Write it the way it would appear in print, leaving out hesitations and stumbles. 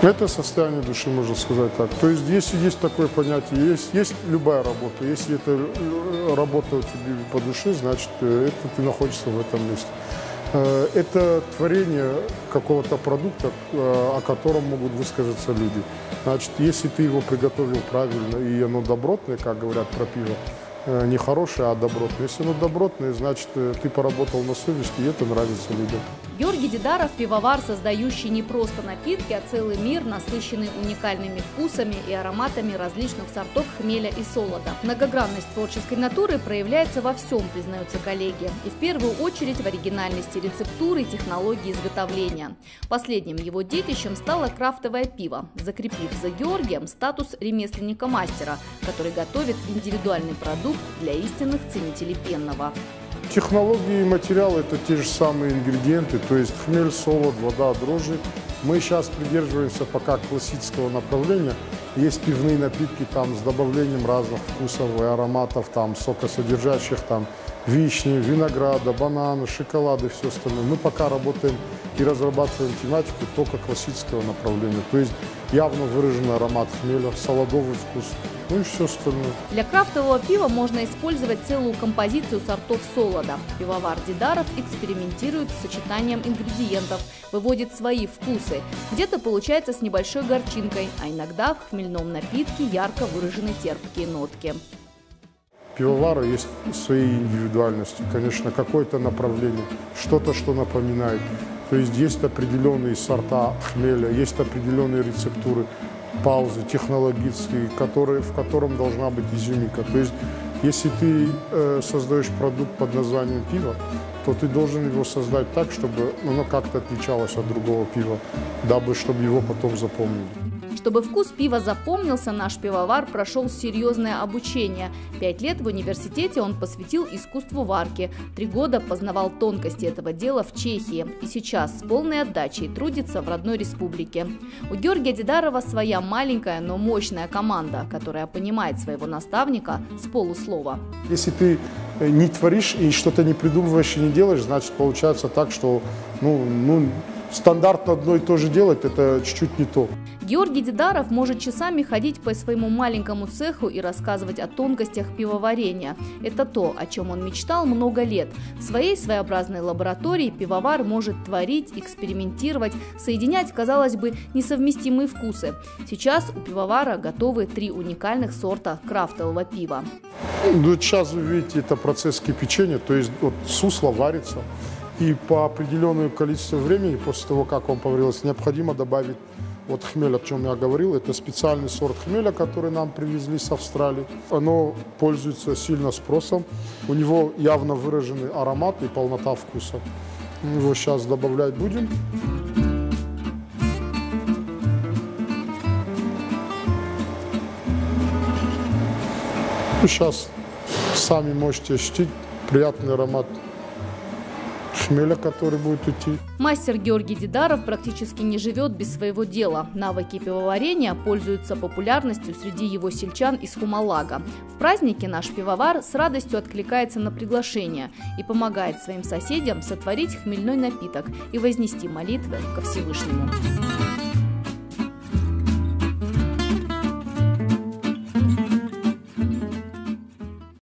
Это состояние души, можно сказать так. То есть, если есть такое понятие, есть любая работа. Если эта работа у тебя по душе, значит, это ты находишься в этом месте. Это творение какого-то продукта, о котором могут высказаться люди. Значит, если ты его приготовил правильно, и оно добротное, как говорят про пиво, не хорошее, а добротное. Если оно добротное, значит, ты поработал на совести, и это нравится людям. Георгий Дидаров – пивовар, создающий не просто напитки, а целый мир, насыщенный уникальными вкусами и ароматами различных сортов хмеля и солода. Многогранность творческой натуры проявляется во всем, признаются коллеги. И в первую очередь в оригинальности рецептуры и технологии изготовления. Последним его детищем стало крафтовое пиво, закрепив за Георгием статус ремесленника-мастера, который готовит индивидуальный продукт для истинных ценителей пенного. Технологии и материалы – это те же самые ингредиенты, то есть хмель, солод, вода, дрожжи. Мы сейчас придерживаемся пока классического направления. Есть пивные напитки там, с добавлением разных вкусов и ароматов, там, сокосодержащих, там, вишни, винограда, бананы, шоколада и все остальное. Мы пока работаем и разрабатываем тематику только классического направления. То есть явно выраженный аромат хмеля, солодовый вкус, ну и все остальное. Для крафтового пива можно использовать целую композицию сортов солода. Пивовар Дидаров экспериментирует с сочетанием ингредиентов, выводит свои вкусы. Где-то получается с небольшой горчинкой, а иногда в хмельном напитке ярко выражены терпкие нотки. Пивовара есть свои индивидуальности, конечно, какое-то направление, что-то, что напоминает. То есть определенные сорта хмеля, есть определенные рецептуры, паузы технологические, в котором должна быть изюминка. То есть если ты создаешь продукт под названием пиво, то ты должен его создать так, чтобы оно как-то отличалось от другого пива, чтобы его потом запомнили. Чтобы вкус пива запомнился, наш пивовар прошел серьезное обучение. 5 лет в университете он посвятил искусству варки. 3 года познавал тонкости этого дела в Чехии. И сейчас с полной отдачей трудится в родной республике. У Георгия Дидарова своя маленькая, но мощная команда, которая понимает своего наставника с полуслова. Если ты не творишь и что-то не придумываешь и не делаешь, значит получается так, что стандартно одно и то же делать, это чуть-чуть не то. Георгий Дидаров может часами ходить по своему маленькому цеху и рассказывать о тонкостях пивоварения. Это то, о чем он мечтал много лет. В своей своеобразной лаборатории пивовар может творить, экспериментировать, соединять, казалось бы, несовместимые вкусы. Сейчас у пивовара готовы 3 уникальных сорта крафтового пива. Сейчас вы видите, это процесс кипячения, то есть сусло варится. И по определенному количеству времени, после того, как он поварился, необходимо добавить хмель, о чем я говорил. Это специальный сорт хмеля, который нам привезли с Австралии. Оно пользуется сильно спросом. У него явно выраженный аромат и полнота вкуса. Мы его сейчас добавлять будем. Сейчас сами можете ощутить приятный аромат хмеля, который будет идти. Мастер Георгий Дидаров практически не живет без своего дела. Навыки пивоварения пользуются популярностью среди его сельчан из Хумалага. В празднике наш пивовар с радостью откликается на приглашение и помогает своим соседям сотворить хмельной напиток и вознести молитвы ко Всевышнему.